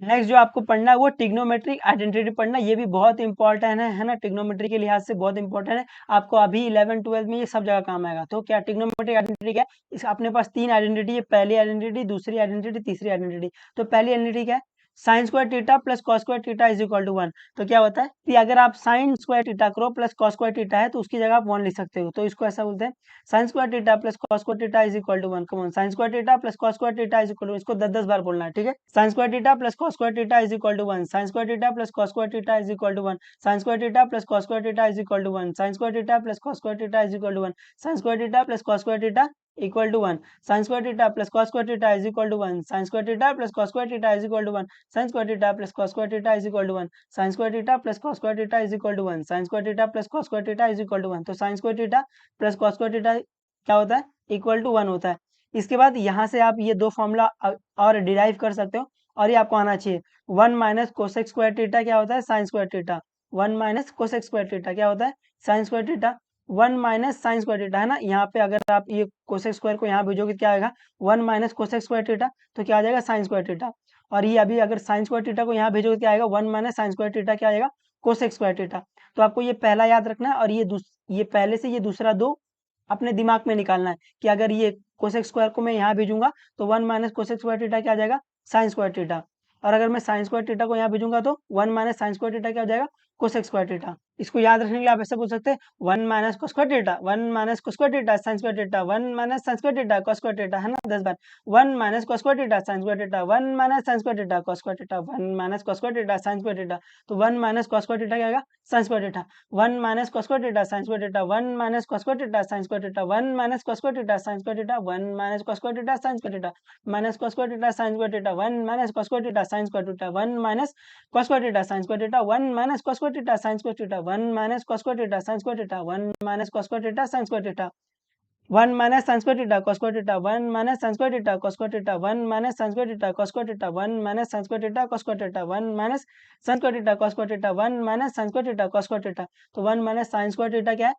Next जो आपको पढ़ना है वो ट्रिग्नोमेट्रिक आइडेंटिटी पढ़ना, ये भी बहुत इंपॉर्टेंट है ना, ट्रिग्नोमेट्री के लिहाज से बहुत इंपॉर्टेंट है। आपको अभी 11 12 में ये सब जगह काम आएगा। तो क्या ट्रिग्नोमेट्रिक आइडेंटिटी क्या है, इस अपने पास तीन आइडेंटिटी है, पहली आइडेंटिटी, दूसरी आइडेंटिटी, तीसरी आइडेंटिटी। तो पहली आइडेंटिटी क्या है, sine square theta plus cos square theta is equal to 1। तो क्या होता है कि अगर आप साइन स्क्वायर थीटा करो प्लस कॉस स्क्वायर थीटा है तो उसकी जगह आप 1 लिख सकते हो। तो इसको ऐसा बोलते हैं sine square theta plus cos square theta is equal to 1। Come on, sine square theta plus cos square theta is equal to, इसको 10 10 बार बोलना है, ठीक है। Sine square theta plus cos square theta is equal to 1, sine square theta plus cos square theta is equal to 1, sine square theta plus cos square theta is equal to 1, sine square theta plus cos square theta is equal to 1, sine square theta plus cos square theta equal to 1, sine square theta plus cos square theta is equal to 1, sine square theta plus cos square theta is equal to 1, sine square theta plus cos square theta is equal to 1, sine square theta plus cos square theta is equal to 1, sine square theta plus cos square theta is equal to 1। तो sine square theta plus cos square theta क्या होता है, equal to 1 होता है। इसके बाद यहाँ से आप ये दो फॉर्मूला और डिराइव कर सकते हो, और ये आपको आना चाहिए 1 माइनस कोसेक स्क्वायर थीटा क्या होता है, sine square theta. 1 minus cosec square theta क्या होता है, sine square theta. 1 minus sign square theta है ना, यहाँ पे अगर आप ये कोसेक स्क्वायर को यहाँ भेजोगे क्या आएगा, 1 माइनस कोसेक स्क्वायर थीटा, तो क्या आ जाएगा, साइन स्क्वायर थीटा। और ये अभी अगर साइन स्क्वायर थीटा को यहाँ भेजोगे क्या आएगा, 1 माइनस साइन स्क्वायर थीटा क्या आएगा, कोसेक स्क्वायर थीटा। तो आपको ये पहला याद रखना है, और ये पहले से ये दूसरा दो अपने दिमाग में निकालना है कि अगर ये कोसेक स्क्वायर को मैं यहाँ भेजूंगा तो 1 माइनस कोसेक स्क्वायर थीटा क्या आ जाएगा, साइन स्क्वायर थीटा। और अगर मैं साइन स्क्वायर थीटा को यहाँ भेजूंगा तो 1 माइनस साइन स्क्वायर थीटा क्या हो जाएगा, कोसेक स्क्वायर थीटा। इसको याद रखने के लिए आप ऐसे बोल सकते हैं 1 minus cos square theta, 1 minus cos square theta sine square theta, 1 minus sign square theta cos square theta, है ना 10 बार। 1 minus cos square theta sine square theta, 1 minus sign square theta cos square theta, 1 minus cos square theta sine square theta. तो 1 minus cos square theta क्या आएगा, sign square theta. 1 minus cos square theta sine square theta, 1 minus cos square theta sine square theta, 1 minus cos square theta sine square theta, 1 minus cos square theta sine square theta, minus cos square theta sine square theta, 1 minus cos square theta sine square theta, 1 minus cos square theta sine square theta, 1 minus cos square theta sine square theta, 1 minus cos square theta sine square theta, 1 minus cos square theta sine square theta, 1 minus sign square theta cos square theta, 1 minus sign square theta cos square theta, 1 minus sign square theta cos square theta, 1 minus sign square theta cos square theta, 1 minus sign square theta cos square theta, 1 minus sign square theta cos square theta. तो 1 minus sign square theta क्या है,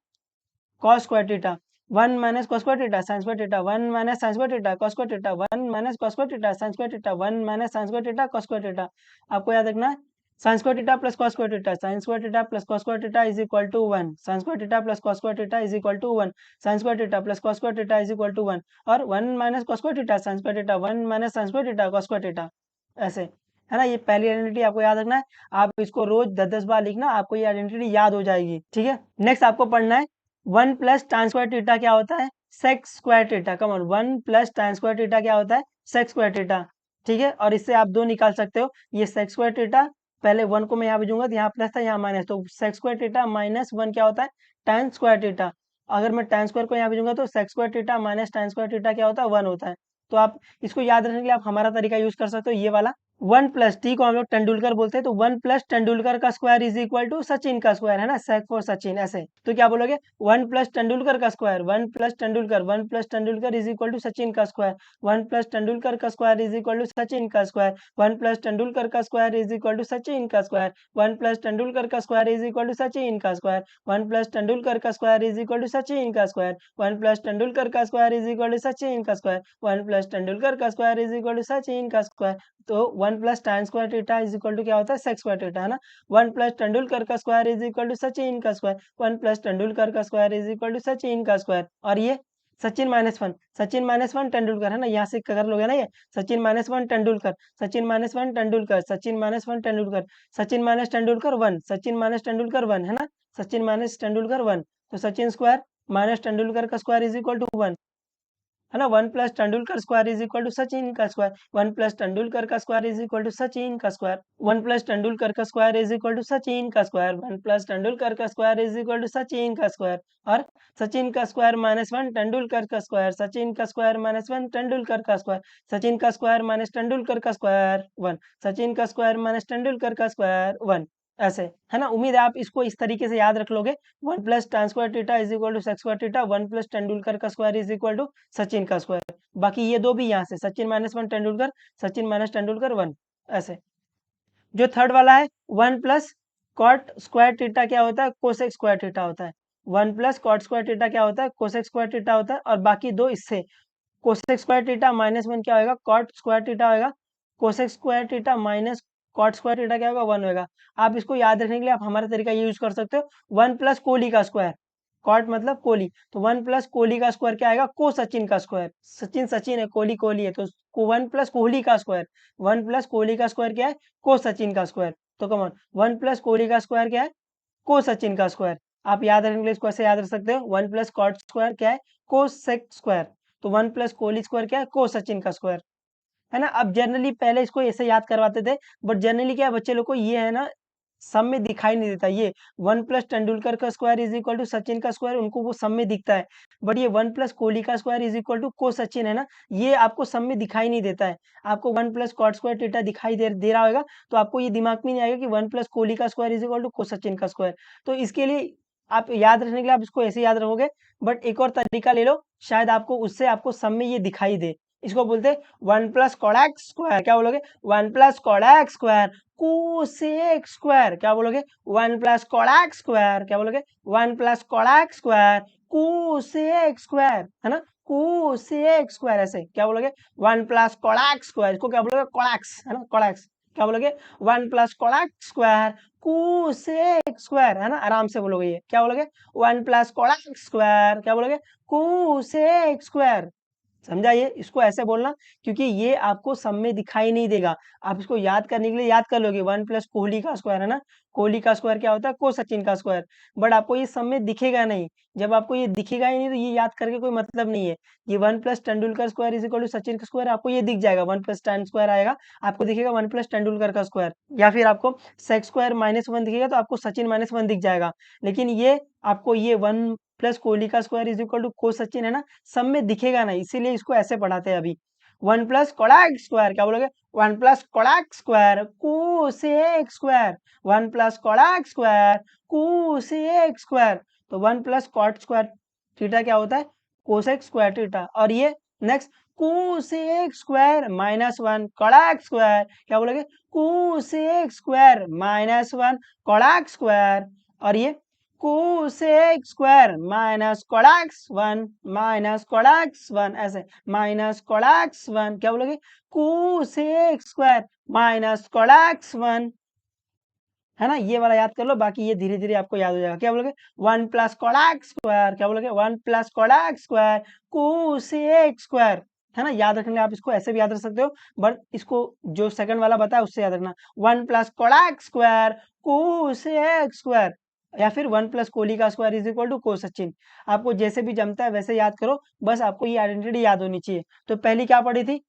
cos square theta. 1 minus cos square theta sin square theta, 1 minus sin square theta cos square theta, 1 minus cos square theta sin square theta, 1 minus sin square theta cos square theta. आपको याद रखना है sin square theta plus cos square theta, sin square theta plus cos square theta is equal to 1, sin square theta plus cos square theta is equal to 1, sin square theta plus cos square theta is equal to 1, और 1 minus cos square theta sin square theta, 1 minus sin square theta cos square theta. ऐसे है ना, ये पहली identity आपको याद रखना है। आप इसको रोज 10 10 बार लिखना, आपको ये आइडेंटिटी याद हो जाएगी, ठीक है। नेक्स्ट आपको पढ़ना है 1 प्लस tan स्क्वायर थीटा क्या होता है, sec square theta. Come on, 1 plus tan square theta क्या होता है, सेक स्क्वायर थीटा, ठीक है। और इससे आप दो निकाल सकते हो, ये सेक स्क्वायर थीटा, पहले 1 को मैं यहाँ भेजूंगा तो यहाँ प्लस था यहाँ माइनस, तो सेक स्क्वायर थीटा माइनस 1 क्या होता है, tan स्क्वायर थीटा। अगर मैं tan स्क्वायर को यहाँ भेजूंगा तो sec square theta minus tan square theta क्या होता है, 1 होता है। तो आप इसको याद रखने के लिए आप हमारा तरीका यूज कर सकते हो, ये वाला 1 प्लस टी को हम लोग तेंदुलकर बोलते हैं, तो 1 प्लस तेंदुलकर का square is equal to Sachin का स्क्वायर, है ना, सेक फॉर सचिन ऐसे। तो क्या बोलोगे 1 प्लस तेंदुलकर का square, 1 plus Tendulkar, 1 plus Tendulkar is equal to Sachin का स्क्वायर, 1 प्लस तेंदुलकर का square is equal to Sachin का स्क्वायर, 1 प्लस तेंदुलकर का square is equal to Sachin का स्क्वायर, 1 प्लस तेंदुलकर का square is equal to Sachin का स्क्वायर, 1 प्लस तेंदुलकर का square is equal to Sachin का स्क्वायर, 1 प्लस तेंदुलकर का square is equal to Sachin का स्क्वायर, 1 प्लस तेंदुलकर का square is equal to Sachin का स्क्वायर। तो 1 plus tan square theta is equal to क्या होता है, सेक स्क्वायर थीटा, है ना। 1 प्लस तेंदुलकर का square is equal to Sachin का स्क्वायर, 1 प्लस तेंदुलकर का square is equal to Sachin का स्क्वायर। और ये सचिन माइनस 1, सचिन माइनस 1 तेंदुलकर, है ना, यहाँ से कर लोगे ना, ये Sachin minus 1 Tendulkar, Sachin minus 1 Tendulkar, Sachin minus 1 Tendulkar, Sachin minus Tendulkar 1, Sachin minus Tendulkar 1, है ना, सचिन माइनस तेंदुलकर 1। तो सचिन स्क्वायर माइनस तेंदुलकर का स्क्वायर इज इक्वल टू 1, है ना। 1 plus Tendulkar square is equal to Sachin का स्क्वायर, 1 प्लस तेंदुलकर का square is equal to Sachin का स्क्वायर, 1 प्लस तेंदुलकर का square is equal to Sachin का स्क्वायर, 1 प्लस तेंदुलकर का square is equal to Sachin का स्क्वायर। और सचिन का स्क्वायर माइनस 1 तेंदुलकर का स्क्वायर, सचिन का स्क्वायर माइनस 1 तेंदुलकर का स्क्वायर, सचिन का स्क्वायर माइनस तेंदुलकर का स्क्वायर 1, सचिन का स्क्वायर माइनस तेंदुलकर का स्क्वायर 1, ऐसे, है ना। उम्मीद है आप इसको इस तरीके से याद रख लोगे। 1 plus tan square theta is equal to sec square theta, 1 plus Tendulkar का square is equal to Sachin का स्क्वायर। बाकी ये दो भी यहाँ से सचिन माइनस 1 तेंदुलकर, सचिन माइनस तेंदुलकर 1, ऐसे। जो थर्ड वाला है 1 प्लस कॉट स्क्वायर थीटा क्या होता है, कोसेक स्क्वायर थीटा होता है। 1 प्लस कॉट स्क्वायर थीटा क्या होता है, कोसेक स्क्वायर थीटा होता है। और बाकी दो इससे कोसेक स्क्वायर थीटा माइनस 1 क्या होगा, कॉट स्क्वायर थीटा होगा, cosec square theta minus cot square theta क्या होगा 1 होगा। आप इसको याद रखने के लिए आप हमारा तरीका ये यूज कर सकते हो 1 प्लस कोहली का स्क्वायर, कॉट मतलब कोहली, तो 1 प्लस कोहली का स्क्वायर क्या आएगा को सचिन का स्क्वायर, सचिन सचिन है कोहली कोहली है, तो 1 प्लस कोहली का स्क्वायर, 1 प्लस कोहली का स्क्वायर क्या है को सचिन का स्क्वायर, तो कम ऑन 1 प्लस कोहली का स्क्वायर क्या है को सचिन का स्क्वायर। आप याद रखने के लिए इसको ऐसे याद रख सकते हो 1 प्लस कॉट स्क्वायर क्या है को सेक स्क्वायर, तो 1 प्लस कोहली स्क्वायर क्या है को सचिन का स्क्वायर, है ना। अब जनरली पहले इसको ऐसे याद करवाते थे, बट जनरली क्या है बच्चे लोग को ये है ना सम में दिखाई नहीं देता, ये 1 प्लस तेंदुलकर का square is equal to Sachin का स्क्वायर उनको वो सम में दिखता है, बट ये 1 प्लस कोहली का स्क्वायर इज इक्वल टू को सचिन है ना, ये आपको सम में दिखाई नहीं देता है। आपको 1 प्लस कॉट स्क्वायर थीटा दिखाई दे रहा होगा, तो आपको ये दिमाग में नहीं आएगा कि 1 प्लस कोहली का स्क्वायर इज इक्वल टू को सचिन का स्क्वायर। तो इसके लिए आप याद रखने के लिए आप इसको ऐसे याद रखोगे, बट एक और तरीका ले लो, शायद आपको उससे आपको सम में ये दिखाई दे। इसको बोलते हैं 1 प्लस कॉड एक्स स्क्वायर, क्या बोलोगे 1 plus code x square cosec square, क्या बोलोगे 1 प्लस कॉड एक्स स्क्वायर, क्या बोलोगे 1 plus code x square cosec square, है ना कोसेक स्क्वायर, ऐसे क्या बोलोगे 1 प्लस कॉड एक्स स्क्वायर, इसको क्या बोलोगे कॉड एक्स, है ना कॉड एक्स, क्या बोलोगे 1 plus code x square cosec square, है ना आराम से बोलोगे, ये क्या बोलोगे 1 प्लस कॉड एक्स स्क्वायर, क्या बोलोगे कोसेक स्क्वायर। समझा, ये इसको ऐसे बोलना, क्योंकि ये आपको सम में दिखाई नहीं देगा। आप इसको याद करने के लिए याद कर लोगे 1 प्लस कोहली का स्क्वायर, है ना कोहली का स्क्वायर क्या होता है को सचिन का स्क्वायर, बट आपको ये सम में दिखेगा नहीं। जब आपको ये दिखेगा ही नहीं तो ये याद करके कोई मतलब नहीं है। ये 1 plus Tendulkar square is equal to Sachin का स्क्वायर आपको ये दिख जाएगा, 1 प्लस tan स्क्वायर आएगा आपको दिखेगा 1 प्लस तेंदुलकर का स्क्वायर, या फिर आपको सेक स्क्वायर -1 दिखेगा तो आपको सचिन -1 दिख जाएगा। लेकिन ये आपको ये 1 प्लस कोहली का स्क्वायर इज इक्वल टू को सचिन है ना, सब में दिखेगा नहीं, इसीलिए इसको ऐसे पढ़ाते हैं अभी। 1 प्लस कोडाक स्क्वायर, क्या बोलोगे 1 प्लस कोडाक स्क्वायर कोसेक स्क्वायर, 1 प्लस कोडाक स्क्वायर कोसेक स्क्वायर, तो 1 प्लस कॉट स्क्वायर थीटा क्या होता है कोसेक स्क्वायर थीटा, और ये नेक्स्ट कोसेक स्क्वायर -1 कोडाक स्क्वायर, क्या बोलोगे कोसेक स्क्वायर -1 कोडाक स्क्वायर, और ये कोसेक स्क्वायर माइनस कोडाक्स 1 माइनस कोडाक्स 1, ऐसे माइनस कोडाक्स 1, क्या बोलोगे कोसेक स्क्वायर माइनस कोडाक्स 1, है ना। ये वाला याद कर लो, बाकी ये धीरे धीरे आपको याद हो जाएगा। क्या बोलोगे 1 प्लस कोडाक्स स्क्वायर, क्या बोलोगे 1 प्लस कोडाक्स स्क्वायर कोसेक स्क्वायर, है ना। याद रखने आप इसको ऐसे भी याद रख सकते हो, बट इसको जो सेकंड वाला बताया उससे याद रखना 1 प्लस कोडाक्स स्क्वायर कोसेक स्क्वायर, या फिर 1 प्लस कोहली का स्क्वायर इज इक्वल टू को सचिन। आपको जैसे भी जमता है वैसे याद करो, बस आपको ये आइडेंटिटी याद होनी चाहिए। तो पहली क्या पढ़ी थी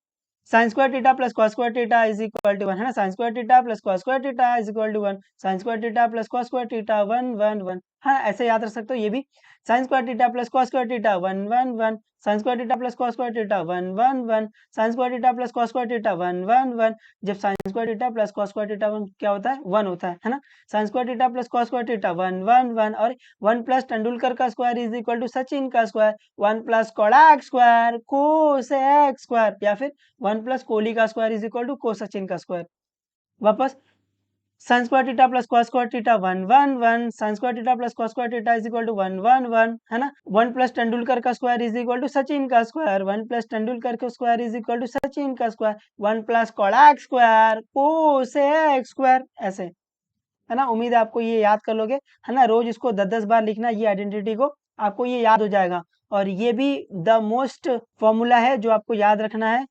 sine square theta plus cos square theta is equal to 1, है ना sine square theta plus cos square theta is equal to 1, sine square theta plus cos square theta 1 1 1, हाँ ऐसे याद रख सकते हो ये भी। Sine square theta plus cos square theta 1 1 1, sine square theta plus cos square theta 1 1 1, sine square theta plus cos square theta 1 1 1, जब sine square theta plus cos square theta 1 क्या होता है 1 होता है ना। Sine square theta plus cos square theta 1 1 1, और 1 plus Tendulkar का square is equal to Sachin का स्क्वायर, 1 प्लस कोडाक स्क्वायर कोसेक स्क्वायर, या फिर 1 प्लस कोहली का स्क्वायर इज इक्वल टू को सचिन का स्क्वायर। वापस sine square theta plus cos square theta 1 1 1, sine square theta plus cos square theta is equal to 1 1 1, है ना। 1 प्लस तेंदुलकर का square is equal to Sachin का स्क्वायर, 1 प्लस तेंदुलकर का square is equal to Sachin का square, 1 plus कोडाक square cosec square, ऐसे, है ना। उम्मीद है आपको ये याद कर लोगे, है ना। रोज इसको 10-10 बार लिखना, ये आइडेंटिटी को आपको ये याद हो जाएगा। और ये भी द मोस्ट फॉर्मूला है जो आपको याद रखना है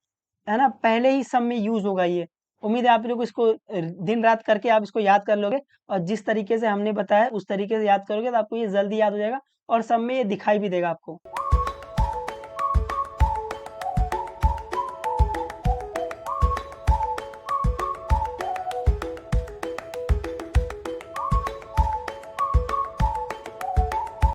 ना। पहले ही सब में यूज होगा ये। उम्मीद है आप लोग इसको दिन रात करके आप इसको याद कर लोगे, और जिस तरीके से हमने बताया उस तरीके से याद करोगे तो आपको ये जल्दी याद हो जाएगा, और सब में ये दिखाई भी देगा आपको।